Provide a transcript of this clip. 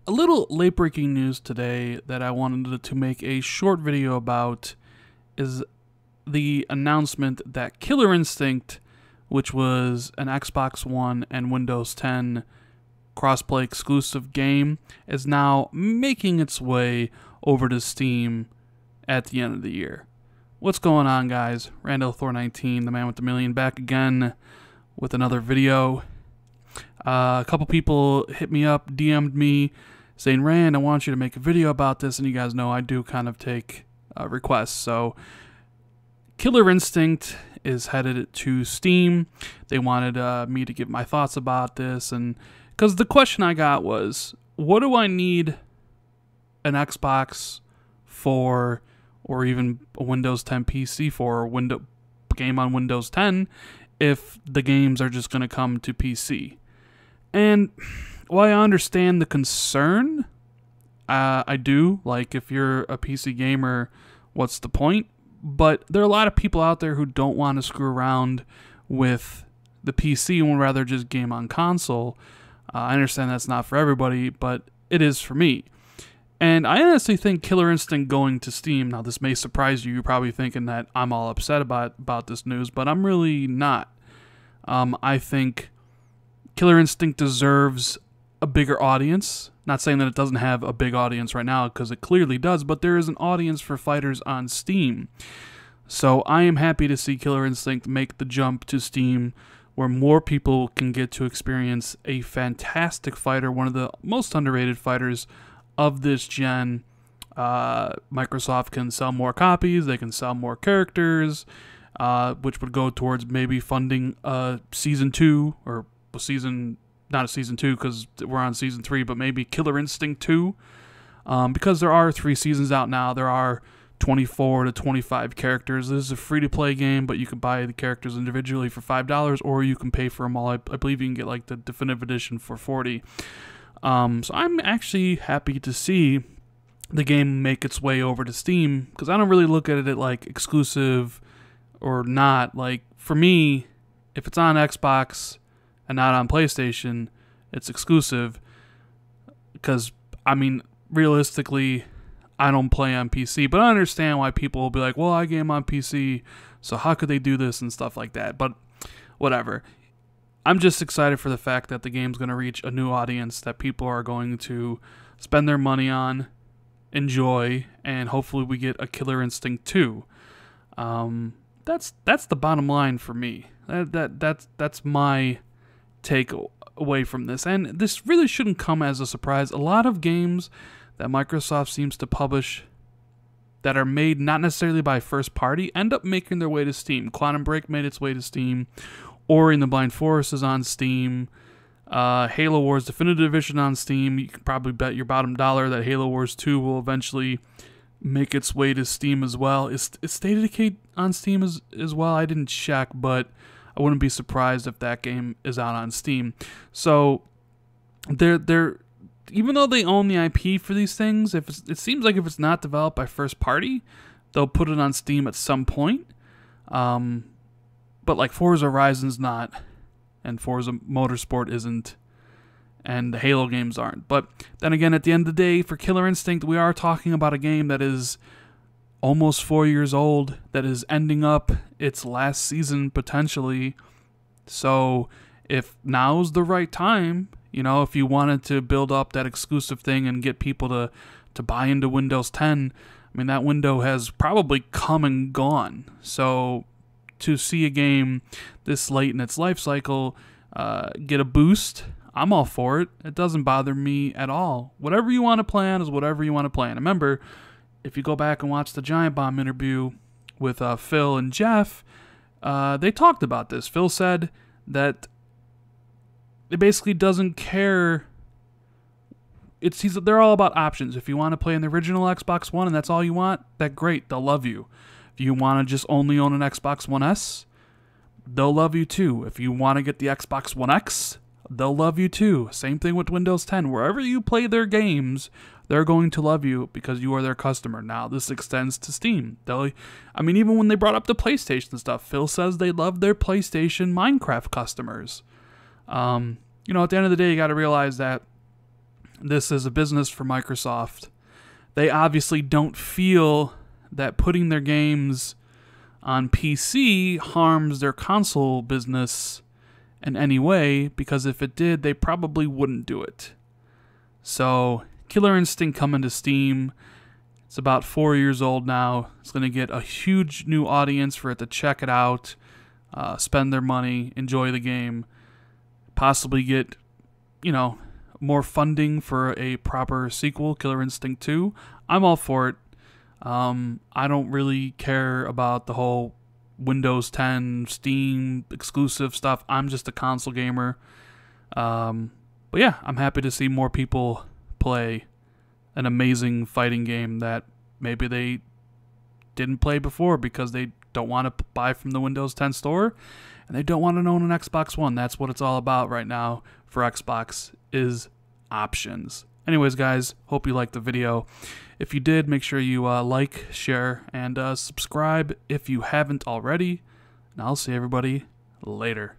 A little late breaking news today that I wanted to make a short video about is the announcement that Killer Instinct, which was an Xbox One and Windows 10 crossplay exclusive game, is now making its way over to Steam at the end of the year. What's going on, guys? Randall Thor 19, the man with the million, back again with another video. A couple people hit me up, DM'd me, saying, Rand, I want you to make a video about this, and you guys know I do kind of take requests. So, Killer Instinct is headed to Steam. They wanted me to give my thoughts about this, and because the question I got was, what do I need an Xbox for, or even a Windows 10 PC for, or game on Windows 10, if the games are just going to come to PC? And while I understand the concern, I do, like, if you're a PC gamer, what's the point? But there are a lot of people out there who don't want to screw around with the PC and would rather just game on console. I understand that's not for everybody, but it is for me. And I honestly think Killer Instinct going to Steam, now this may surprise you, you're probably thinking that I'm all upset about this news, but I'm really not. I think Killer Instinct deserves a bigger audience. Not saying that it doesn't have a big audience right now, because it clearly does, but there is an audience for fighters on Steam. So I am happy to see Killer Instinct make the jump to Steam, where more people can get to experience a fantastic fighter, one of the most underrated fighters of this gen. Microsoft can sell more copies, they can sell more characters, which would go towards maybe funding Season 2, or not a Season 2 because we're on Season 3, but maybe Killer Instinct 2. Because there are 3 seasons out now, there are 24 to 25 characters. This is a free-to-play game, but you can buy the characters individually for $5, or you can pay for them all. I believe you can get like the definitive edition for $40. So I'm actually happy to see the game make its way over to Steam, because I don't really look at it like exclusive or not. Like, for me, if it's on Xbox and not on PlayStation, it's exclusive, because, I mean, realistically, I don't play on PC, but I understand why people will be like, well, I game on PC, so how could they do this and stuff like that, but whatever. I'm just excited for the fact that the game's going to reach a new audience that people are going to spend their money on, enjoy, and hopefully we get a Killer Instinct 2. That's the bottom line for me. That's my take away from this, and this really shouldn't come as a surprise. A lot of games that Microsoft seems to publish that are made not necessarily by first party end up making their way to Steam. Quantum Break made its way to Steam. Ori and the Blind Forest is on Steam. Halo Wars Definitive Edition on Steam. You can probably bet your bottom dollar that Halo Wars 2 will eventually make its way to Steam as well. Is State of Decay on Steam as well? I didn't check, but I wouldn't be surprised if that game is out on Steam. So they're even though they own the IP for these things, it seems like if it's not developed by first party, they'll put it on Steam at some point. But like Forza Horizon's not, and Forza Motorsport isn't, and the Halo games aren't. But then again, at the end of the day, for Killer Instinct, we are talking about a game that is almost 4 years old, that is ending up its last season potentially. So if now's the right time, you know, if you wanted to build up that exclusive thing and get people to buy into Windows 10, I mean, that window has probably come and gone. So to see a game this late in its life cycle get a boost, I'm all for it. It doesn't bother me at all. Whatever you want to play on is whatever you want to play on. Remember, if you go back and watch the Giant Bomb interview with Phil and Jeff, they talked about this. Phil said that it basically doesn't care. They're all about options. If you want to play in the original Xbox One and that's all you want, that's great. They'll love you. If you want to just only own an Xbox One S, they'll love you too. If you want to get the Xbox One X, they'll love you too. Same thing with Windows 10. Wherever you play their games, they're going to love you because you are their customer. Now, this extends to Steam. I mean, even when they brought up the PlayStation stuff, Phil says they love their PlayStation Minecraft customers. You know, at the end of the day, you got to realize that this is a business for Microsoft. They obviously don't feel that putting their games on PC harms their console business in any way, because if it did, they probably wouldn't do it. So, Killer Instinct coming to Steam. It's about 4 years old now. It's going to get a huge new audience for it to check it out, spend their money, enjoy the game, possibly get, more funding for a proper sequel, Killer Instinct 2. I'm all for it. I don't really care about the whole Windows 10, Steam exclusive stuff. I'm just a console gamer. But yeah, I'm happy to see more people play an amazing fighting game that maybe they didn't play before because they don't want to buy from the Windows 10 store and they don't want to own an Xbox One. That's what it's all about right now for Xbox, is options. Anyways, guys, hope you liked the video. If you did, make sure you like, share, and subscribe if you haven't already. And I'll see everybody later.